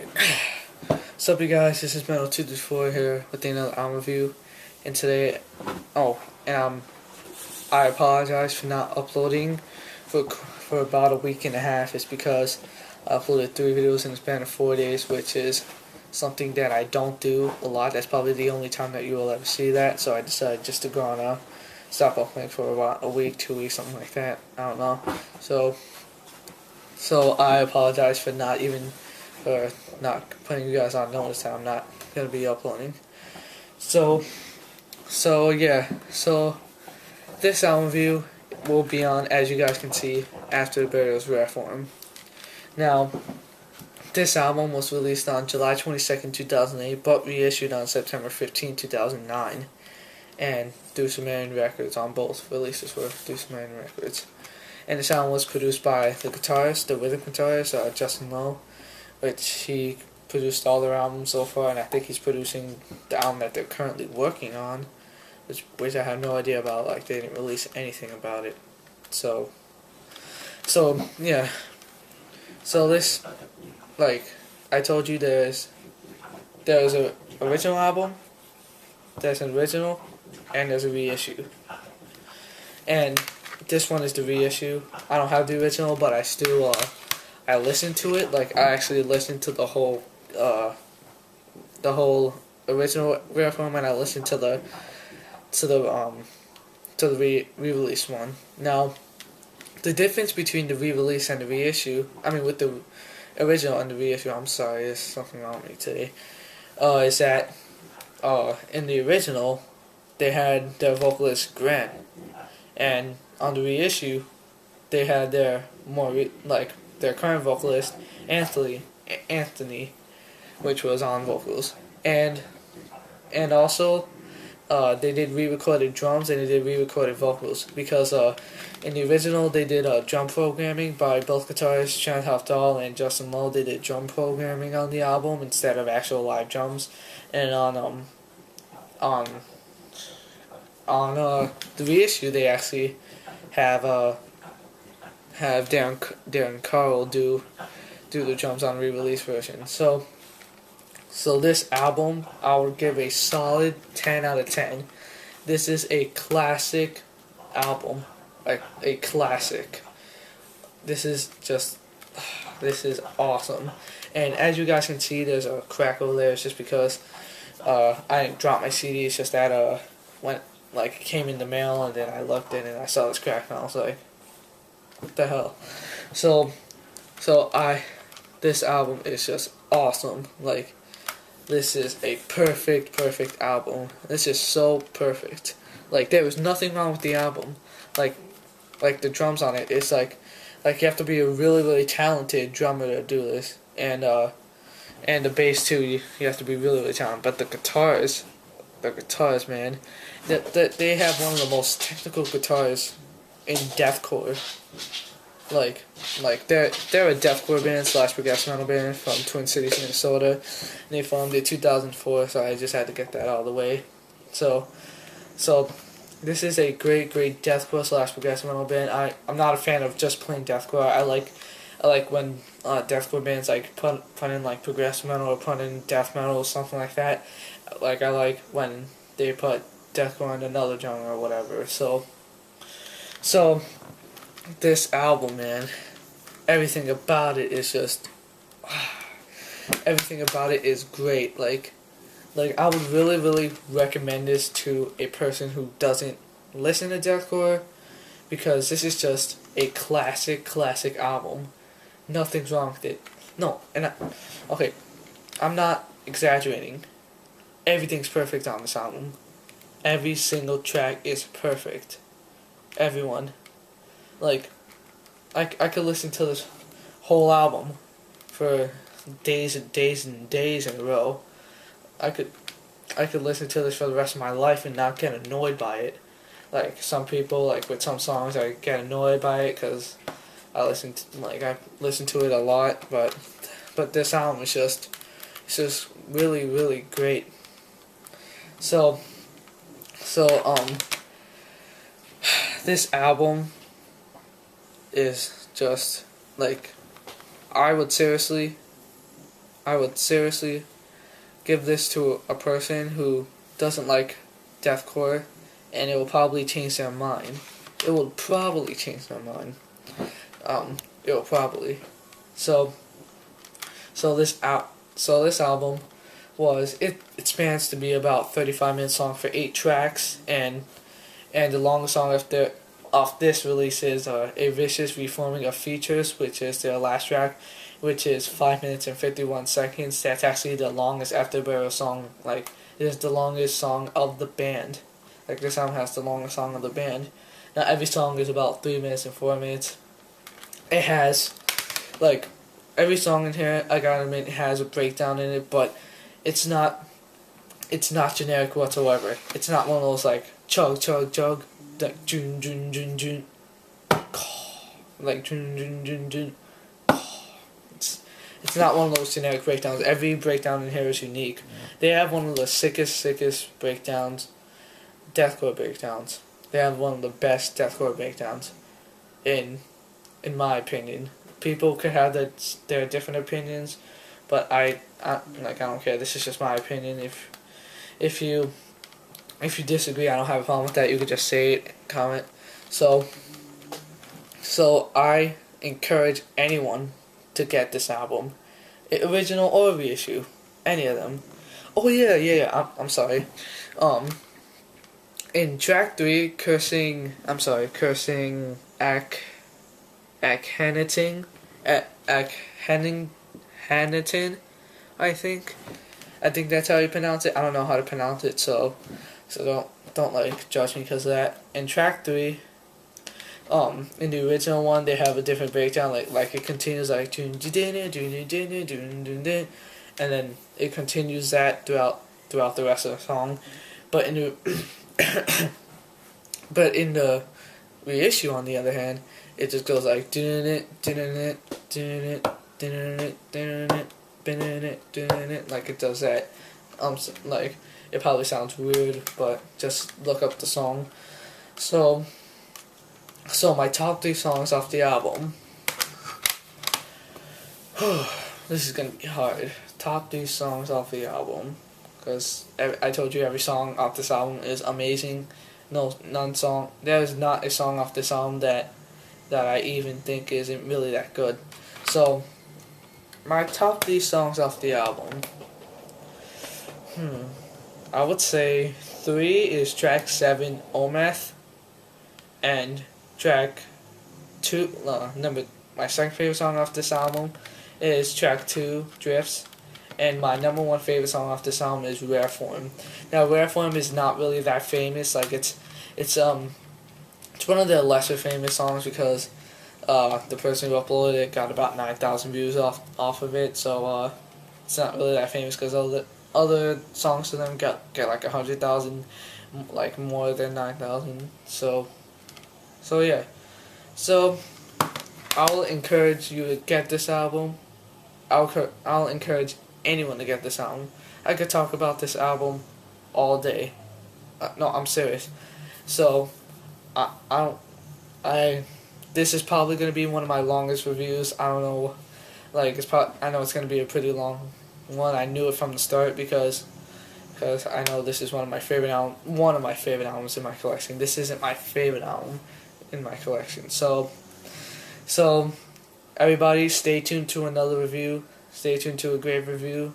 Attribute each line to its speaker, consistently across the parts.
Speaker 1: Alright. What's up, you guys? This is Metal224 here with another album review. And today, I apologize for not uploading for about a week and a half. It's because I uploaded 3 videos in the span of 4 days, which is something that I don't do a lot. That's probably the only time that you will ever see that. So I decided just to go on stop uploading for about a week, 2 weeks, something like that. I don't know. So I apologize for not putting you guys on notice that I'm not gonna be uploading. So this album review will be on, as you guys can see, after the Burial's Rareform. Now, this album was released on July 22nd, 2008, but reissued on September 15, 2009, and through Sumerian Records. On both releases were through Sumerian Records. And this album was produced by the rhythm guitarist, Justin Lowe, which he produced all their albums so far, and I think he's producing the album that they're currently working on, which I have no idea about. Like, they didn't release anything about it. So yeah. So this, like I told you, there's a original album, there's an original, and there's a reissue. And this one is the reissue. I don't have the original, but I still I listened to it. Like, I actually listened to the whole original Rareform, and I listened to the re-release one. Now, the difference between the re-release and the reissue, with the original and the reissue, I'm sorry, there's something wrong with me today, is that in the original they had their vocalist Grant, and on the reissue they had their their current vocalist Anthony, which was on vocals, and also they did re-recorded drums and they did re-recorded vocals, because in the original they did drum programming by both guitarists Chad Hafdal and Justin Lowe. They did drum programming on the album instead of actual live drums, and on the reissue they actually have Darren Carl do the drums on the re-release version. So this album, I would give a solid 10 out of 10. This is a classic album, like a classic. This is awesome. And as you guys can see, there's a crack over there. It's just because I didn't drop my CD. It's just that it came in the mail, and then I looked in and I saw this crack, and I was like, what the hell? This album is just awesome. Like, this is a perfect album. This is so perfect. Like, there was nothing wrong with the album. Like the drums on it, it's like you have to be a really talented drummer to do this, and the bass too. You have to be really talented. But the guitars, man, they have one of the most technical guitars in deathcore. Like they're a deathcore band / progressive metal band from Twin Cities, Minnesota. And they formed in 2004, so I just had to get that out of the way. So this is a great deathcore / progressive metal band. I'm not a fan of just plain deathcore. I like when deathcore bands put in progressive metal or put in death metal or something like that. I like when they put deathcore in another genre or whatever. So this album, man, everything about it is just everything about it is great. Like I would really recommend this to a person who doesn't listen to deathcore, because this is just a classic album. Nothing's wrong with it. No, I'm not exaggerating. Everything's perfect on this album. Every single track is perfect. Everyone. Like, I could listen to this whole album for days and days in a row. I could listen to this for the rest of my life and not get annoyed by it. Like, some people, with some songs, I get annoyed by it because I listen to it a lot. But this album is just really great. This album is just, I would seriously I would seriously give this to a person who doesn't like deathcore, and it will probably change their mind. It will probably change their mind. It will probably. So this album it spans to be about 35-minute song for 8 tracks, and the longest song off this release is A Vicious Reforming of Features, which is their last track, which is 5 minutes and 51 seconds. That's actually the longest Afterburial song. Like, it is the longest song of the band. Like, this album has the longest song of the band. Now, every song is about 3 minutes and 4 minutes. It has, like, every song in here, I gotta admit, has a breakdown in it, but it's not generic whatsoever. It's not one of those, like, chug, chug, chug, like, jun, jun, jun, jun, like, jun, jun, jun, jun. It's not one of those generic breakdowns. Every breakdown in here is unique. They have one of the sickest breakdowns, deathcore breakdowns. They have one of the best deathcore breakdowns, in my opinion. People can have their different opinions, but I don't care. This is just my opinion. If you disagree, I don't have a problem with that. You could just say it, comment. So I encourage anyone to get this album, original or reissue, any of them. Oh yeah. I'm sorry. In track 3, cursing Akhenaten, I think that's how you pronounce it. I don't know how to pronounce it, so don't like judge me because of that. In track 3, in the original one, they have a different breakdown. Like it continues like and then it continues that throughout the rest of the song. But in the reissue, on the other hand, it just goes like like it does that. Like, it probably sounds weird, but just look up the song. So my top 3 songs off the album. This is gonna be hard. Top 3 songs off the album, because I told you every song off this album is amazing. There is not a song off this album that I even think isn't really that good. So my top 3 songs off the album. I would say 3 is track 7, Ometh, and track 2. My second favorite song off this album is track 2, Drifts, and my number 1 favorite song off this album is Rareform. Now, Rareform is not really that famous. Like, it's one of their lesser famous songs because the person who uploaded it got about 9,000 views off of it. So it's not really that famous because other songs to them get like 100,000, like more than 9,000. So yeah. So I will encourage you to get this album. I'll encourage anyone to get this album. I could talk about this album all day. No, I'm serious. So this is probably gonna be one of my longest reviews. I don't know, like I know it's gonna be a pretty long one. I knew it from the start because I know this is one of my favorite albums in my collection. This isn't my favorite album in my collection. So everybody, stay tuned to another review. Stay tuned to a great review.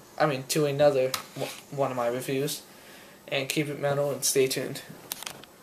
Speaker 1: To another one of my reviews, and keep it metal and stay tuned.